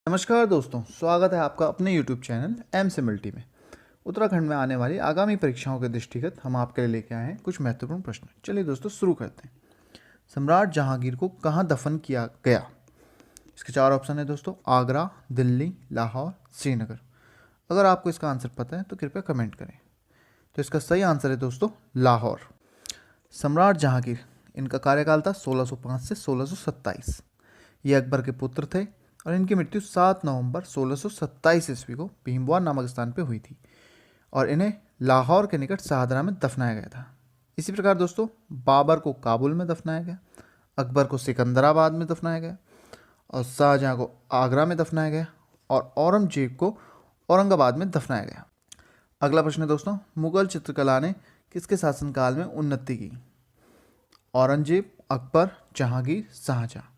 नमस्कार दोस्तों, स्वागत है आपका अपने YouTube चैनल एम से मल्टी में। उत्तराखंड में आने वाली आगामी परीक्षाओं के दृष्टिगत हम आपके लिए लेके आए हैं कुछ महत्वपूर्ण प्रश्न। चलिए दोस्तों शुरू करते हैं। सम्राट जहांगीर को कहाँ दफन किया गया? इसके चार ऑप्शन है दोस्तों: आगरा, दिल्ली, लाहौर, श्रीनगर। अगर आपको इसका आंसर पता है तो कृपया कमेंट करें। तो इसका सही आंसर है दोस्तों लाहौर। सम्राट जहांगीर, इनका कार्यकाल था 1605 से 1627। ये अकबर के पुत्र थे और इनकी मृत्यु 7 नवंबर 1627 ईस्वी को भीमवार नामक स्थान पर हुई थी और इन्हें लाहौर के निकट शाहदरा में दफनाया गया था। इसी प्रकार दोस्तों बाबर को काबुल में दफनाया गया, अकबर को सिकंदराबाद में दफनाया गया और शाहजहाँ को आगरा में दफनाया गया और औरंगजेब को औरंगाबाद में दफनाया गया। अगला प्रश्न है दोस्तों, मुगल चित्रकला ने किसके शासनकाल में उन्नति की? औरंगजेब, अकबर, जहांगीर, शाहजहाँ।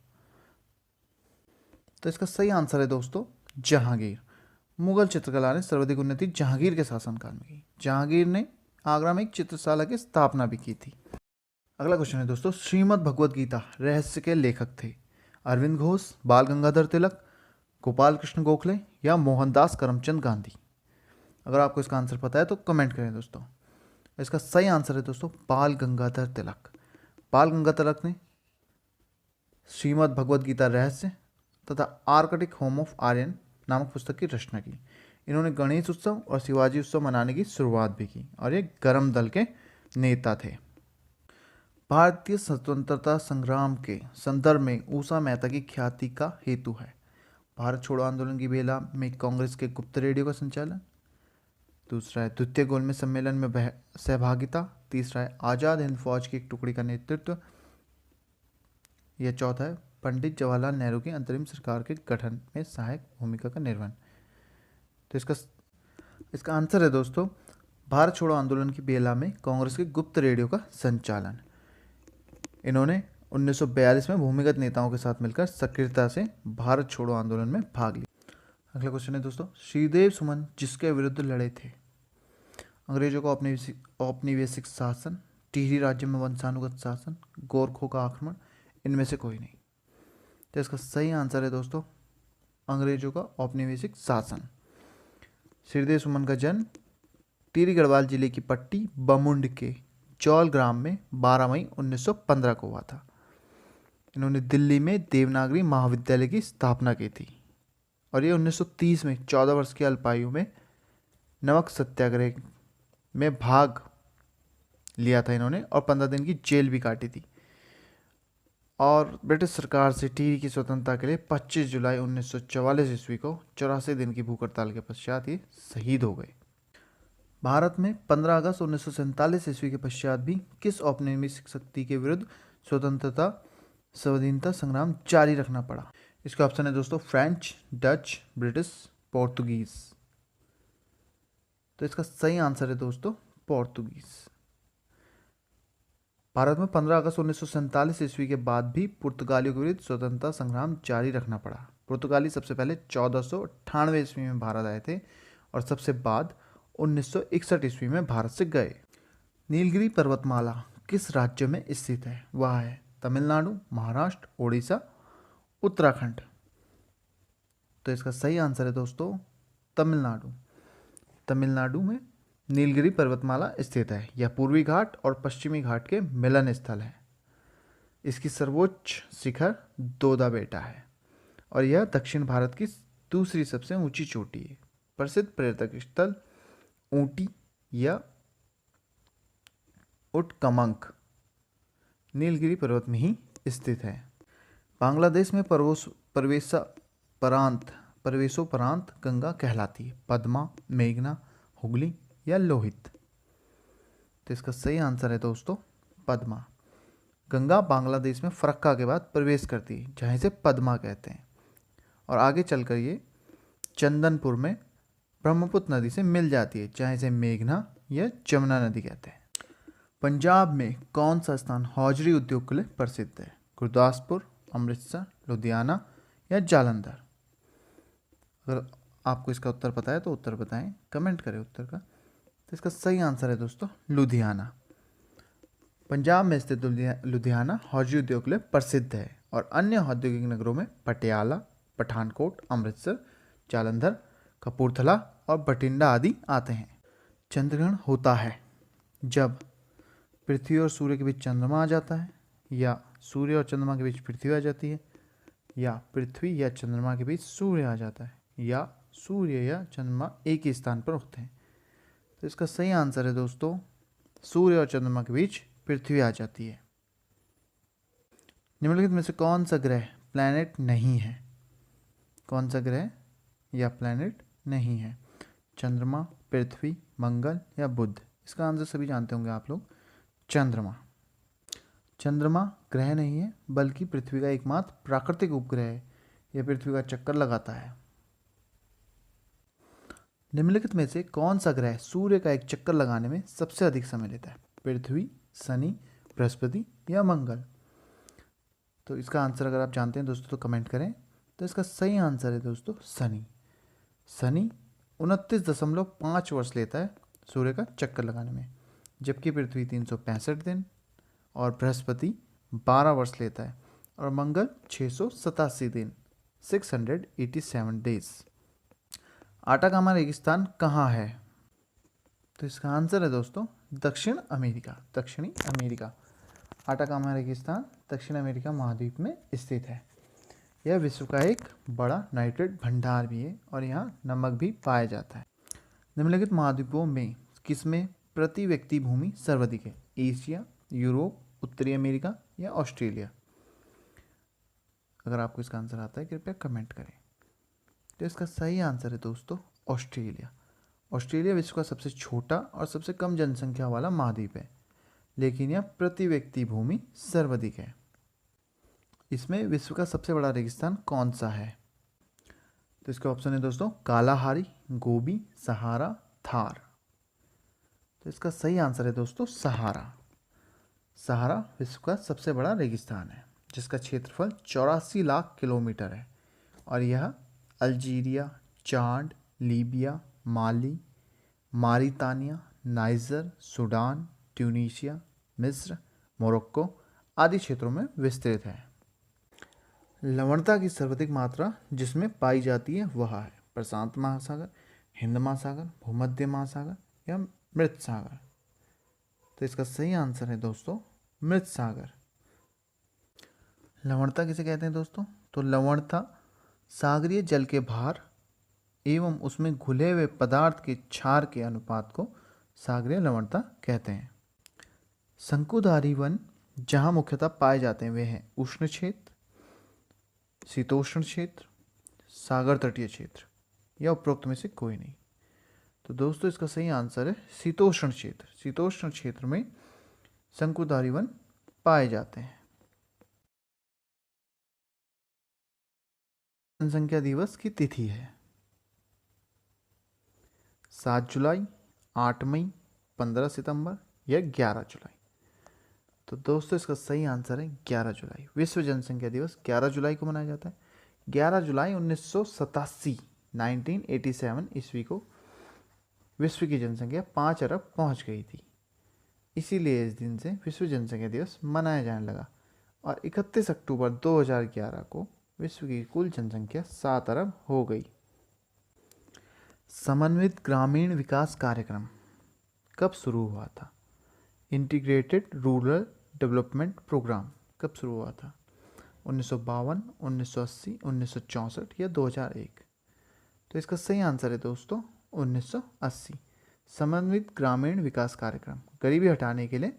तो इसका सही आंसर है दोस्तों जहांगीर। मुगल चित्रकला ने सर्वाधिक उन्नति जहांगीर के शासनकाल में की। जहांगीर ने आगरा में एक चित्रशाला की स्थापना भी की थी। अगला क्वेश्चन है दोस्तों, श्रीमद् भगवद गीता रहस्य के लेखक थे? अरविंद घोष, बाल गंगाधर तिलक, गोपाल कृष्ण गोखले या मोहनदास करमचंद गांधी। अगर आपको इसका आंसर पता है तो कमेंट करें दोस्तों। इसका सही आंसर है दोस्तों बाल गंगाधर तिलक। बाल गंगाधर तिलक ने श्रीमद् भगवद गीता रहस्य तथा आर्कटिक होम ऑफ आर्यन नामक पुस्तक की रचना की। इन्होंने गणेश उत्सव और शिवाजी उत्सव मनाने की शुरुआत भी की और ये गर्म दल के नेता थे। भारतीय स्वतंत्रता संग्राम के संदर्भ में उषा मेहता की ख्याति का हेतु है? भारत छोड़ो आंदोलन की बेला में कांग्रेस के गुप्त रेडियो का संचालन, दूसरा है द्वितीय गोलमेज सम्मेलन में सहभागिता, तीसरा है आज़ाद हिंद फौज की एक टुकड़ी का नेतृत्व, यह चौथा है पंडित जवाहरलाल नेहरू की अंतरिम सरकार के गठन में सहायक भूमिका का निर्वहन। तो इसका आंसर है दोस्तों भारत छोड़ो आंदोलन की बेला में कांग्रेस के गुप्त रेडियो का संचालन। इन्होंने 1942 में भूमिगत नेताओं के साथ मिलकर सक्रियता से भारत छोड़ो आंदोलन में भाग लिया। अगला क्वेश्चन है दोस्तों, श्रीदेव सुमन जिसके विरुद्ध लड़े थे? अंग्रेजों का औपनिवेशिक शासन, टिहरी राज्य में वंशानुगत शासन, गोरखों का आक्रमण, इनमें से कोई नहीं। तो इसका सही आंसर है दोस्तों अंग्रेजों का औपनिवेशिक शासन। श्रीदेव सुमन का जन्म टिहरी गढ़वाल जिले की पट्टी बमुंड के चौल ग्राम में 12 मई 1915 को हुआ था। इन्होंने दिल्ली में देवनागरी महाविद्यालय की स्थापना की थी और ये 1930 में 14 वर्ष की अल्पायु में नमक सत्याग्रह में भाग लिया था इन्होंने और 15 दिन की जेल भी काटी थी और ब्रिटिश सरकार से टिहरी की स्वतंत्रता के लिए 25 जुलाई 1944 ईस्वी को 84 दिन की भूख हड़ताल के पश्चात ये शहीद हो गए। भारत में 15 अगस्त 1947 ईस्वी के पश्चात भी किस औपनिवेशिक शक्ति के विरुद्ध स्वतंत्रता स्वाधीनता संग्राम जारी रखना पड़ा? इसका ऑप्शन है दोस्तों फ्रेंच, डच, ब्रिटिश, पोर्तुगीज। तो इसका सही आंसर है दोस्तों पोर्तुगीज। भारत में 15 अगस्त 1947 ईस्वी के बाद भी पुर्तगालियों के विरुद्ध स्वतंत्रता संग्राम जारी रखना पड़ा। पुर्तगाली सबसे पहले 1498 ईस्वी में भारत आए थे और सबसे बाद 1961 ईस्वी में भारत से गए। नीलगिरी पर्वतमाला किस राज्य में स्थित है? वह है तमिलनाडु, महाराष्ट्र, उड़ीसा, उत्तराखंड। तो इसका सही आंसर है दोस्तों तमिलनाडु। तमिलनाडु में नीलगिरी पर्वतमाला स्थित है। यह पूर्वी घाट और पश्चिमी घाट के मिलन स्थल है। इसकी सर्वोच्च शिखर दोदा बेटा है और यह दक्षिण भारत की दूसरी सबसे ऊंची चोटी है। प्रसिद्ध पर्यटक स्थल ऊटी या उटकमंक नीलगिरी पर्वत में ही स्थित है। बांग्लादेश में प्रवेशोपरांत गंगा कहलाती है? पद्मा, मेघना, हुगली या लोहित। तो इसका सही आंसर है दोस्तों पद्मा। गंगा बांग्लादेश में फरक्का के बाद प्रवेश करती है जहाँ इसे पद्मा कहते हैं और आगे चलकर ये चंदनपुर में ब्रह्मपुत्र नदी से मिल जाती है जहाँ इसे मेघना या जमुना नदी कहते हैं। पंजाब में कौन सा स्थान हौजरी उद्योग के लिए प्रसिद्ध है? गुरदासपुर, अमृतसर, लुधियाना या जालंधर। अगर आपको इसका उत्तर पता है तो उत्तर बताएं, कमेंट करें उत्तर का। तो इसका सही आंसर है दोस्तों लुधियाना। पंजाब में स्थित लुधियाना हौजरी उद्योग के लिए प्रसिद्ध है और अन्य औद्योगिक नगरों में पटियाला, पठानकोट, अमृतसर, जालंधर, कपूरथला और बठिंडा आदि आते हैं। चंद्रग्रहण होता है जब पृथ्वी और सूर्य के बीच चंद्रमा आ जाता है, या सूर्य और चंद्रमा के बीच पृथ्वी आ जाती है, या पृथ्वी या चंद्रमा के बीच सूर्य आ जाता है, या सूर्य या चंद्रमा एक ही स्थान पर होते हैं। तो इसका सही आंसर है दोस्तों, सूर्य और चंद्रमा के बीच पृथ्वी आ जाती है। निम्नलिखित में से कौन सा ग्रह प्लैनेट नहीं है? कौन सा ग्रह या प्लैनेट नहीं है? चंद्रमा, पृथ्वी, मंगल या बुध? इसका आंसर सभी जानते होंगे आप लोग, चंद्रमा। चंद्रमा ग्रह नहीं है बल्कि पृथ्वी का एकमात्र प्राकृतिक उपग्रह है। यह पृथ्वी का चक्कर लगाता है। निम्नलिखित में से कौन सा ग्रह सूर्य का एक चक्कर लगाने में सबसे अधिक समय लेता है? पृथ्वी, शनि, बृहस्पति या मंगल? तो इसका आंसर अगर आप जानते हैं दोस्तों तो कमेंट करें। तो इसका सही आंसर है दोस्तों शनि। शनि 29.5 वर्ष लेता है सूर्य का चक्कर लगाने में, जबकि पृथ्वी 365 दिन और बृहस्पति 12 वर्ष लेता है और मंगल 687 दिन 687 डेज। आटाकामा रेगिस्तान कहाँ है? तो इसका आंसर है दोस्तों दक्षिण अमेरिका, दक्षिणी अमेरिका। आटाकामा रेगिस्तान दक्षिण अमेरिका महाद्वीप में स्थित है। यह विश्व का एक बड़ा नाइट्रेट भंडार भी है और यहाँ नमक भी पाया जाता है। निम्नलिखित महाद्वीपों में किसमें प्रति व्यक्ति भूमि सर्वाधिक है? एशिया, यूरोप, उत्तरी अमेरिका या ऑस्ट्रेलिया? अगर आपको इसका आंसर आता है कृपया कमेंट करें। तो इसका सही आंसर है दोस्तों ऑस्ट्रेलिया। ऑस्ट्रेलिया विश्व का सबसे छोटा और सबसे कम जनसंख्या वाला महाद्वीप है, लेकिन यह प्रति व्यक्ति भूमि सर्वाधिक है। इसमें विश्व का सबसे बड़ा रेगिस्तान कौन सा है? तो इसका ऑप्शन है दोस्तों कालाहारी, गोबी, सहारा, थार। तो इसका सही आंसर है दोस्तों सहारा। सहारा विश्व का सबसे बड़ा रेगिस्तान है जिसका क्षेत्रफल 84 लाख किलोमीटर है और यह अल्जीरिया, चाड, लीबिया, माली, मारितानिया, नाइजर, सूडान, ट्यूनीशिया, मिस्र, मोरक्को आदि क्षेत्रों में विस्तृत है। लवणता की सर्वाधिक मात्रा जिसमें पाई जाती है वह है प्रशांत महासागर, हिंद महासागर, भूमध्य महासागर या मृत सागर? तो इसका सही आंसर है दोस्तों मृत सागर। लवणता किसे कहते हैं दोस्तों? तो लवणता सागरीय जल के भार एवं उसमें घुले हुए पदार्थ के क्षार के अनुपात को सागरीय लवणता कहते हैं। शंकुधारी वन जहाँ मुख्यतः पाए जाते हैं वे हैं उष्ण क्षेत्र, शीतोष्ण क्षेत्र, सागर तटीय क्षेत्र या उपरोक्त में से कोई नहीं। तो दोस्तों इसका सही आंसर है शीतोष्ण क्षेत्र। शीतोष्ण क्षेत्र में शंकुधारी वन पाए जाते हैं। जनसंख्या दिवस की तिथि है 7 जुलाई, 8 मई, 15 सितंबर या 11 जुलाई? तो दोस्तों इसका सही आंसर है 11 जुलाई। विश्व जनसंख्या दिवस 11 जुलाई को मनाया जाता है। 11 जुलाई 1987 ईस्वी को विश्व की जनसंख्या 5 अरब पहुंच गई थी। इसीलिए इस दिन से विश्व जनसंख्या दिवस मनाया जाने लगा और 31 अक्टूबर 2011 को विश्व की कुल जनसंख्या 7 अरब हो गई। समन्वित ग्रामीण विकास कार्यक्रम कब शुरू हुआ था? इंटीग्रेटेड रूरल डेवलपमेंट प्रोग्राम कब शुरू हुआ था? 1952, 1980, 1964 या 2001? तो इसका सही आंसर है दोस्तों 1980। समन्वित ग्रामीण विकास कार्यक्रम गरीबी हटाने के लिए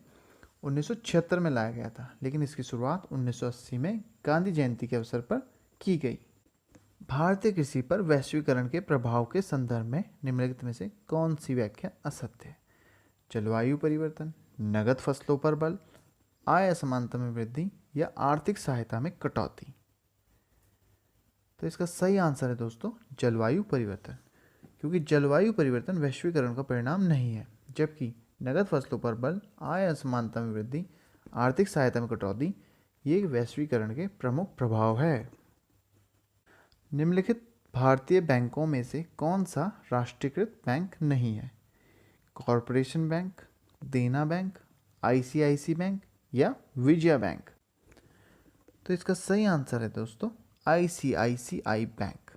1976 में लाया गया था, लेकिन इसकी शुरुआत 1980 में गांधी जयंती के अवसर पर की गई। भारतीय कृषि पर वैश्वीकरण के प्रभाव के संदर्भ में निम्नलिखित में से कौन सी व्याख्या असत्य है? जलवायु परिवर्तन, नगद फसलों पर बल, आय असमानता में वृद्धि या आर्थिक सहायता में कटौती? तो इसका सही आंसर है दोस्तों जलवायु परिवर्तन, क्योंकि जलवायु परिवर्तन वैश्वीकरण का परिणाम नहीं है, जबकि नगद फसलों पर बल, आय असमानता में वृद्धि, आर्थिक सहायता में कटौती ये वैश्वीकरण के प्रमुख प्रभाव है। निम्नलिखित भारतीय बैंकों में से कौन सा राष्ट्रीयकृत बैंक नहीं है? कॉरपोरेशन बैंक, देना बैंक, आईसीआईसी बैंक या विजया बैंक? तो इसका सही आंसर है दोस्तों आईसीआईसीआई बैंक।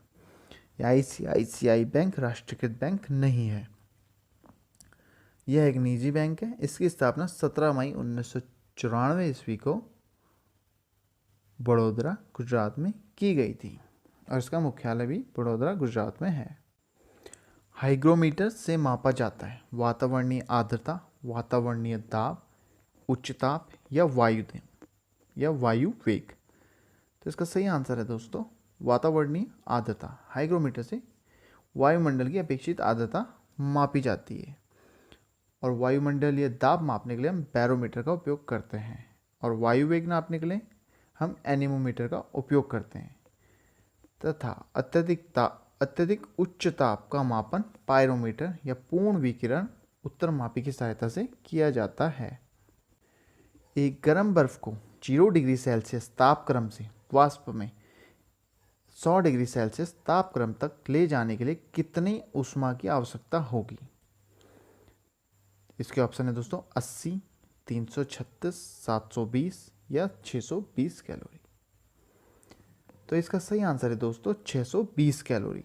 आईसीआईसीआई बैंक राष्ट्रीयकृत बैंक नहीं है, यह एक निजी बैंक है। इसकी स्थापना 17 मई 1994 ईस्वी को बड़ौदा गुजरात में की गई थी और इसका मुख्यालय भी बड़ौदा गुजरात में है। हाइग्रोमीटर से मापा जाता है वातावरणीय आर्द्रता, वातावरणीय दाब, उच्च ताप या वायु वेग। तो इसका सही आंसर है दोस्तों वातावरणीय आर्द्रता। हाइग्रोमीटर से वायुमंडल की अपेक्षित आर्द्रता मापी जाती है और वायुमंडलीय दाब मापने के लिए हम बैरोमीटर का उपयोग करते हैं और वायु वेग नापने के लिए हम एनीमोमीटर का उपयोग करते हैं तथा अत्यधिक उच्च ताप का मापन पायरोमीटर या पूर्ण विकिरण उत्तरमापी की सहायता से किया जाता है। एक गर्म बर्फ को 0 डिग्री सेल्सियस तापक्रम से वाष्प में 100 डिग्री सेल्सियस तापक्रम तक ले जाने के लिए कितनी ऊष्मा की आवश्यकता होगी? इसके ऑप्शन है दोस्तों 80, 336, 720 या 620 कैलोरी। तो इसका सही आंसर है दोस्तों 620 कैलोरी।